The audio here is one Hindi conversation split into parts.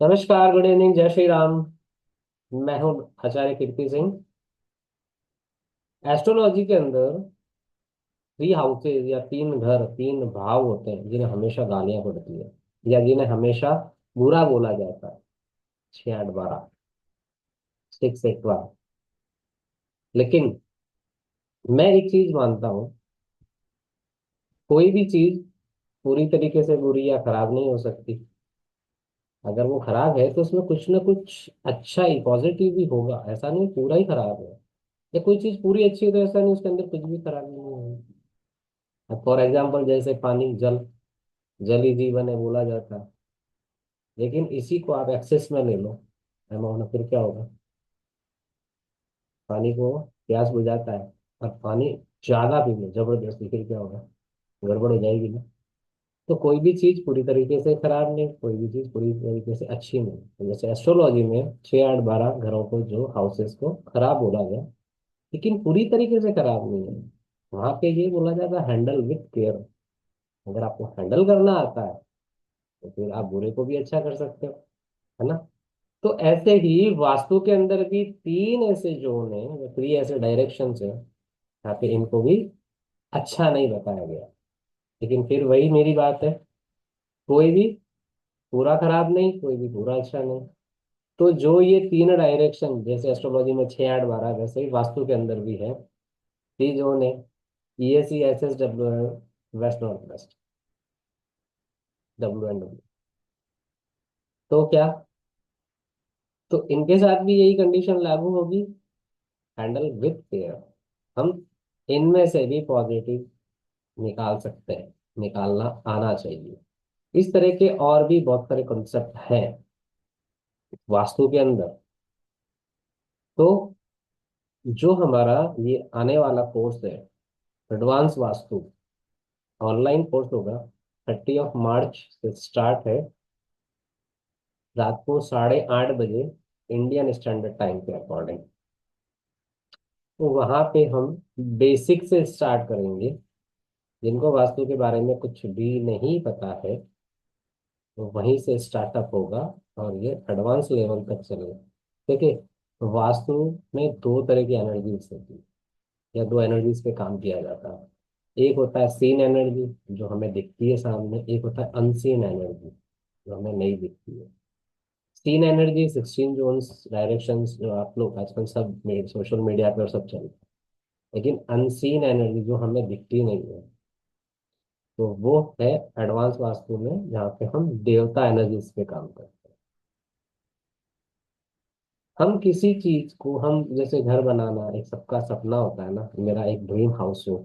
नमस्कार, गुड इवनिंग, जय श्री राम। मैं हूँ आचार्य कीर्ति सिंह। एस्ट्रोलॉजी के अंदर थ्री हाउसेज या तीन घर, तीन भाव होते हैं जिन्हें हमेशा गालियां पड़ती है या जिन्हें हमेशा बुरा बोला जाता है। 6 8 12, 6 8 1। लेकिन मैं एक चीज मानता हूँ, कोई भी चीज पूरी तरीके से बुरी या खराब नहीं हो सकती। अगर वो खराब है तो उसमें कुछ ना कुछ अच्छा ही पॉजिटिव भी होगा, ऐसा नहीं पूरा ही खराब है। या कोई चीज पूरी अच्छी है तो ऐसा नहीं उसके अंदर कुछ भी खराब नहीं है। फॉर एग्जाम्पल जैसे पानी, जल, जल ही जीवन है बोला जाता है। लेकिन इसी को आप एक्सेस में ले लो अमाउंट, फिर क्या होगा? पानी को प्यास बुझाता है, और पानी ज्यादा पी लो जबरदस्ती, फिर क्या होगा? गड़बड़ हो जाएगी ना। तो कोई भी चीज पूरी तरीके से खराब नहीं, कोई भी चीज पूरी तरीके से अच्छी नहीं। तो जैसे एस्ट्रोलॉजी में 6 8 12 घरों को, जो हाउसेस को खराब बोला गया, लेकिन पूरी तरीके से खराब नहीं है। वहां पे ये बोला जाता है हैंडल विथ केयर। अगर आपको हैंडल करना आता है तो फिर आप बुरे को भी अच्छा कर सकते हो, है ना। तो ऐसे ही वास्तु के अंदर भी तीन ऐसे जोन है या थ्री ऐसे डायरेक्शन है, यहाँ पे इनको भी अच्छा नहीं बताया गया। लेकिन फिर वही मेरी बात है, कोई भी पूरा खराब नहीं, कोई भी पूरा अच्छा नहीं। तो जो ये तीन डायरेक्शन, जैसे एस्ट्रोलॉजी में 6 8 12, वैसे ही वास्तु के अंदर भी है। थ्री जोन है, ESE, SSW, west north west, WNW। तो क्या, तो इनके साथ भी यही कंडीशन लागू होगी, हैंडल विथ केयर। हम इनमें से भी पॉजिटिव निकाल सकते हैं, निकालना आना चाहिए। इस तरह के और भी बहुत सारे कॉन्सेप्ट हैं वास्तु के अंदर। तो जो हमारा ये आने वाला कोर्स है, एडवांस वास्तु, ऑनलाइन कोर्स होगा। 30 मार्च से स्टार्ट है, रात को 8:30 बजे इंडियन स्टैंडर्ड टाइम के अकॉर्डिंग। तो वहाँ पे हम बेसिक से स्टार्ट करेंगे। जिनको वास्तु के बारे में कुछ भी नहीं पता है, तो वहीं से स्टार्टअप होगा और ये एडवांस लेवल तक चलेगा। देखिए, वास्तु में दो तरह की एनर्जीज होती है, या दो एनर्जीज पे काम किया जाता है। एक होता है सीन एनर्जी, जो हमें दिखती है सामने। एक होता है अनसीन एनर्जी, जो हमें नहीं दिखती है। सीन एनर्जी 16 जोन्स डायरेक्शंस, जो आप लोग आजकल सब सोशल मीडिया पे और सब चल रहा है। लेकिन अनसीन एनर्जी जो हमें दिखती नहीं है, तो वो है एडवांस वास्तु में, जहाँ पे हम देवता एनर्जीज पे काम करते हैं। हम किसी चीज को, हम जैसे घर बनाना एक सबका सपना होता है ना, मेरा एक ड्रीम हाउस हो,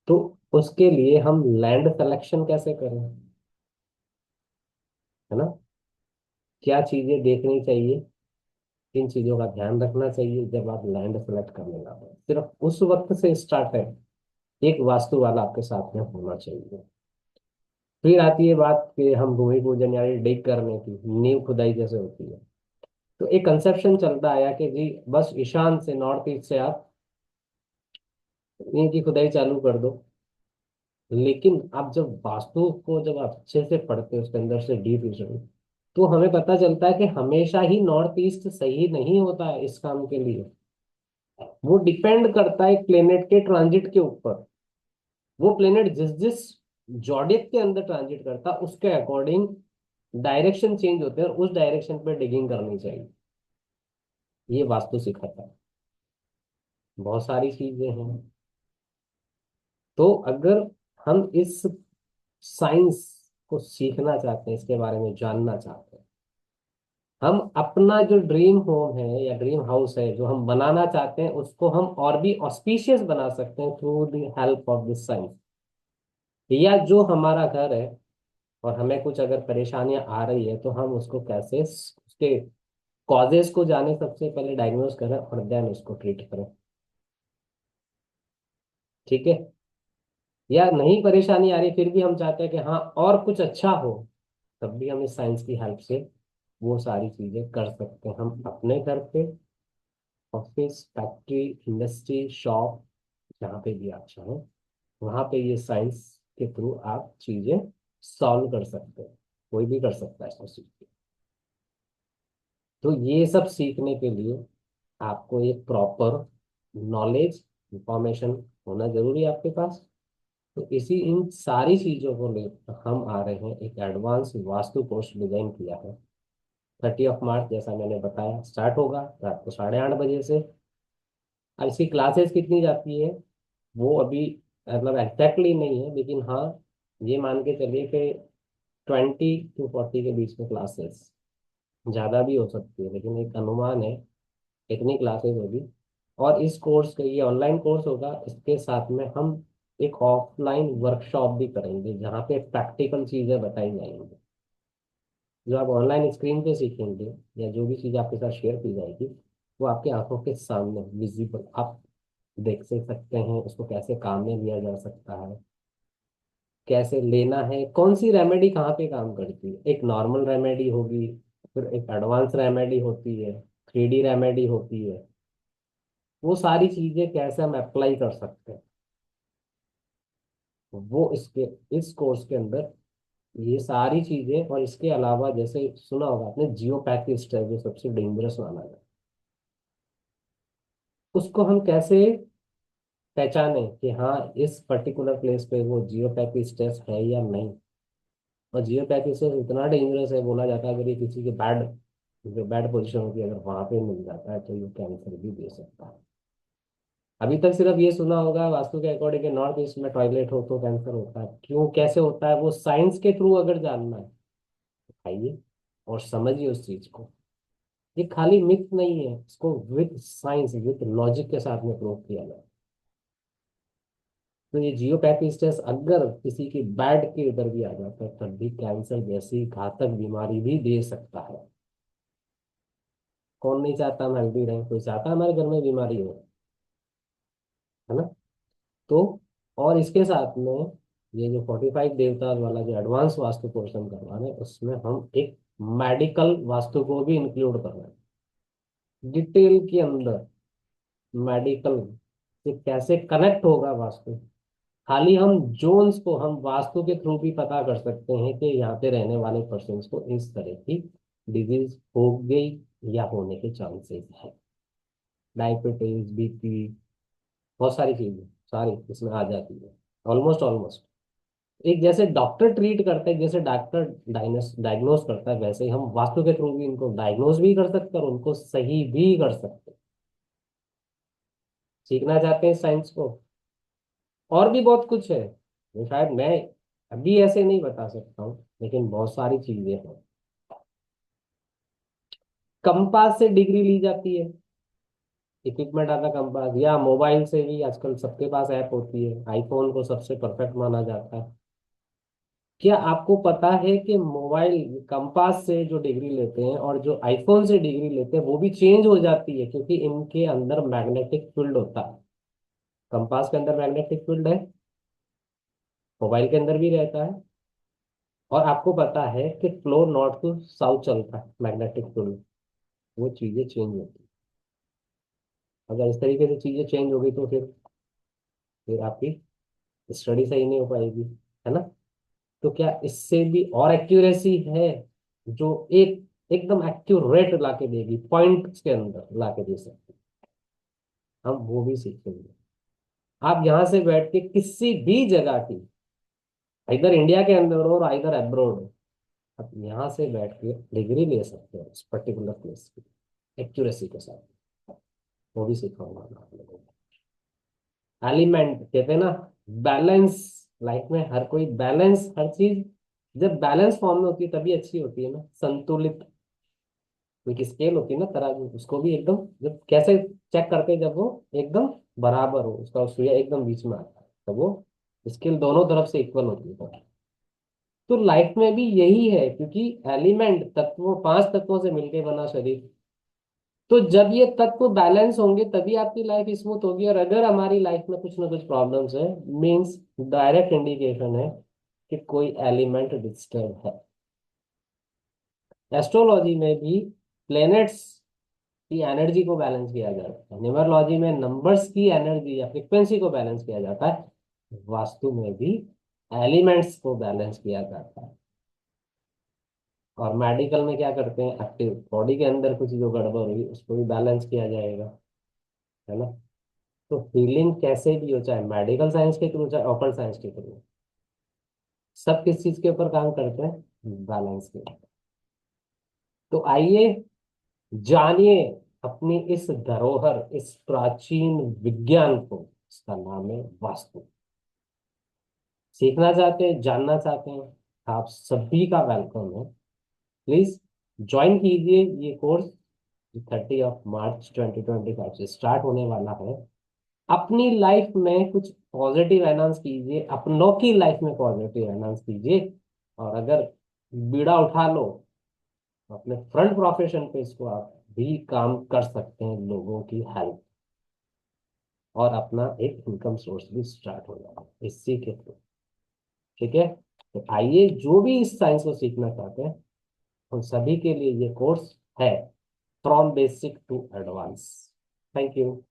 तो उसके लिए हम लैंड सिलेक्शन कैसे करें, है ना। क्या चीजें देखनी चाहिए, किन चीजों का ध्यान रखना चाहिए जब आप लैंड सेलेक्ट करने जाते हैं, सिर्फ उस वक्त से स्टार्ट है। एक वास्तु वाला आपके साथ में होना चाहिए। फिर आती है बात कि हम भूमि पूजन यानी डिग करने की, नींव खुदाई जैसे होती है। तो एक कंसेप्शन चलता आया कि जी बस ईशान से, नॉर्थ ईस्ट से आप नींव की खुदाई चालू कर दो। लेकिन आप जब वास्तु को जब आप अच्छे से पढ़ते हो, उसके अंदर से डीप, तो हमें पता चलता है कि हमेशा ही नॉर्थ ईस्ट सही नहीं होता है इस काम के लिए। वो डिपेंड करता है प्लेनेट के ट्रांजिट के ऊपर। वो प्लेनेट जिस जिस जॉडियक के अंदर ट्रांजिट करता है, उसके अकॉर्डिंग डायरेक्शन चेंज होते हैं, और उस डायरेक्शन पे डिगिंग करनी चाहिए। ये वास्तु सिखाता है, बहुत सारी चीजें हैं। तो अगर हम इस साइंस को सीखना चाहते हैं, इसके बारे में जानना चाहते हैं, हम अपना जो ड्रीम होम है या ड्रीम हाउस है जो हम बनाना चाहते हैं, उसको हम और भी ऑस्पिशियस बना सकते हैं through the help of this science. या जो हमारा घर है और हमें कुछ अगर परेशानियां आ रही है, तो हम उसको कैसे उसके कॉजेस को जाने, सबसे पहले डायग्नोज करें और देन उसको ट्रीट करें। ठीक है। या नहीं परेशानी आ रही फिर भी हम चाहते हैं कि हाँ और कुछ अच्छा हो, तब भी हम इस साइंस की हेल्प से वो सारी चीजें कर सकते हैं, हम अपने घर पे, ऑफिस, फैक्ट्री, इंडस्ट्री, शॉप, जहाँ पे भी आप चाहें, वहां पे ये साइंस के थ्रू आप चीजें सॉल्व कर सकते हैं। कोई भी कर सकता है इसको सीख के। तो ये सब सीखने के लिए आपको एक प्रॉपर नॉलेज, इंफॉर्मेशन होना जरूरी है आपके पास। तो इसी इन सारी चीजों को लेकर हम आ रहे हैं, एक एडवांस वास्तु कोर्स डिजाइन किया है। 30 मार्च जैसा मैंने बताया स्टार्ट होगा रात को 8:30 बजे से। अब इसकी क्लासेस कितनी जाती है वो अभी मतलब एग्जैक्टली नहीं है, लेकिन हाँ ये मान के चलिए कि 20 to 40 के बीच में क्लासेस, ज़्यादा भी हो सकती है लेकिन एक अनुमान है इतनी क्लासेस होगी। और इस कोर्स का ये ऑनलाइन कोर्स होगा, इसके साथ में हम एक ऑफलाइन वर्कशॉप भी करेंगे जहाँ पे प्रैक्टिकल चीज़ें बताई जाएंगी। जो आप ऑनलाइन स्क्रीन पे सीखेंगे या जो भी चीज़ आपके साथ शेयर की जाएगी वो आपकी आंखों के सामने विजिबल आप देख से सकते हैं, उसको कैसे काम में लिया जा सकता है, कैसे लेना है, कौन सी रेमेडी कहाँ पे काम करती है। एक नॉर्मल रेमेडी होगी, फिर एक एडवांस रेमेडी होती है, 3D रेमेडी होती है। वो सारी चीजें कैसे हम अप्लाई कर सकते हैं वो इसके इस कोर्स के अंदर ये सारी चीजें। और इसके अलावा जैसे सुना होगा आपने जियोपैथिस्ट है जो सबसे डेंजरस माना जाता है, उसको हम कैसे पहचाने कि हाँ इस पर्टिकुलर प्लेस पे वो जियोपैथी स्ट्रेस है या नहीं। और जियोपैथी स्ट्रेस इतना डेंजरस है, बोला जाता है अगर ये किसी के बैड जो बैड पोजीशन होती है अगर वहां पे मिल जाता है तो ये कैंसर भी दे सकता है। अभी तक सिर्फ ये सुना होगा वास्तु के अकॉर्डिंग नॉर्थ ईस्ट में टॉयलेट हो तो कैंसर होता है, क्यों कैसे होता है वो साइंस के थ्रू अगर जानना है तो आइए और समझिए उस चीज को। ये खाली मिथ नहीं है, इसको विद साइंस विद लॉजिक के साथ में प्रूव किया गया। तो ये जियोपैथी स्ट्रेस अगर किसी की बैड के इधर भी आ जाता है तब भी कैंसर जैसी घातक बीमारी भी दे सकता है। कौन नहीं चाहता हम हेल्दी रहें, कोई चाहता है हमारे घर में बीमारी हो, है ना। तो और इसके साथ में ये जो 45 देवता वाला जो एडवांस वास्तु कोर्स हम करवा रहे हैं उसमें हम एक मेडिकल वास्तु को भी इंक्लूड कर रहे हैं डिटेल के अंदर। मेडिकल से कैसे कनेक्ट होगा वास्तु, खाली हम जोन्स को हम वास्तु के थ्रू भी पता कर सकते हैं कि यहाँ पे रहने वाले पर्सन को इस तरह की डिजीज हो गई या होने के चांसेस है। डायबिटीज, बीपी, बहुत सारी चीजें सारी इसमें आ जाती है। ऑलमोस्ट ऑलमोस्ट एक जैसे डॉक्टर ट्रीट करते हैं, जैसे डॉक्टर डायग्नोज करता है, वैसे ही हम वास्तु के थ्रू भी इनको डायग्नोज भी कर सकते हैं और उनको सही भी कर सकते हैं। सीखना चाहते हैं साइंस को, और भी बहुत कुछ है जो शायद मैं अभी ऐसे नहीं बता सकता हूँ, लेकिन बहुत सारी चीजें हैं। कंपास से डिग्री ली जाती है, इक्विपमेंट आता कंपास, या मोबाइल से भी आजकल सबके पास ऐप होती है, आईफोन को सबसे परफेक्ट माना जाता है। क्या आपको पता है कि मोबाइल कंपास से जो डिग्री लेते हैं और जो आईफोन से डिग्री लेते हैं वो भी चेंज हो जाती है, क्योंकि इनके अंदर मैग्नेटिक फील्ड होता है। कंपास के अंदर मैग्नेटिक फील्ड है, मोबाइल के अंदर भी रहता है। और आपको पता है कि फ्लो नॉर्थ टू साउथ चलता है मैग्नेटिक फील्ड, वो चीजें चेंज होती है। अगर इस तरीके से चीजें चेंज हो गई तो फिर आपकी स्टडी सही नहीं हो पाएगी, है ना। तो क्या इससे भी और एक्यूरेसी है जो एक एकदम एक्यूरेट ला के देगी, पॉइंट्स के अंदर ला के दे सकती है, हम वो भी सीखेंगे। आप यहाँ से बैठ के किसी भी जगह की, इधर इंडिया के अंदर हो और इधर अब्रोड हो, आप यहाँ से बैठ के डिग्री ले सकते हो उस पर्टिकुलर प्लेस की एक्यूरेसी के साथ। वो भी सिखाऊंगा मैं आप लोगों को। एलिमेंट कहते हैं ना, बैलेंस। लाइफ में हर कोई बैलेंस, हर चीज जब बैलेंस फॉर्म में होती है तभी अच्छी होती है ना, संतुलित। एक स्केल होती है ना तराजू, उसको भी एकदम जब कैसे चेक करते हैं, जब वो एकदम बराबर हो, उसका सुइया एकदम बीच में आता है तो वो स्केल दोनों तरफ से इक्वल होती है। तो लाइफ में भी यही है, क्योंकि एलिमेंट तत्वों 5 तत्वों से मिलकर बना शरीर। तो जब ये तत्व बैलेंस होंगे तभी आपकी लाइफ स्मूथ होगी। और अगर हमारी लाइफ में कुछ ना कुछ प्रॉब्लम्स है, मीन्स डायरेक्ट इंडिकेशन है कि कोई एलिमेंट डिस्टर्ब है। एस्ट्रोलॉजी में भी प्लैनेट्स की एनर्जी को बैलेंस किया जाता है, न्यूमरोलॉजी में नंबर्स की एनर्जी या फ्रिक्वेंसी को बैलेंस किया जाता है, वास्तु में भी एलिमेंट्स को बैलेंस किया जाता है। और मेडिकल में क्या करते हैं, एक्टिव बॉडी के अंदर कुछ जो गड़बड़ हुई उसको भी बैलेंस किया जाएगा, है ना। तो हीलिंग कैसे भी हो, चाहे मेडिकल साइंस के थ्रू चाहे ऑकल्ट साइंस के थ्रू, सब किस चीज के ऊपर काम करते हैं, बैलेंस के। तो आइए जानिए अपनी इस धरोहर, इस प्राचीन विज्ञान को, इसका नाम है वास्तु। सीखना चाहते हैं, जानना चाहते हैं, आप सभी का वेलकम है। प्लीज ज्वाइन कीजिए ये कोर्स, 30 मार्च 2025 से स्टार्ट होने वाला है। अपनी लाइफ में कुछ पॉजिटिव एनहांस कीजिए, अपनों की लाइफ में पॉजिटिव एनहांस कीजिए। और अगर बीड़ा उठा लो, तो अपने फ्रंट प्रोफेशन पे इसको आप भी काम कर सकते हैं, लोगों की हेल्प, और अपना एक इनकम सोर्स भी स्टार्ट हो जाएगा इसी के थ्रू। ठीक है। तो आइए, जो भी इस साइंस को सीखना चाहते हैं उन सभी के लिए ये कोर्स है, from basic to advance. Thank you.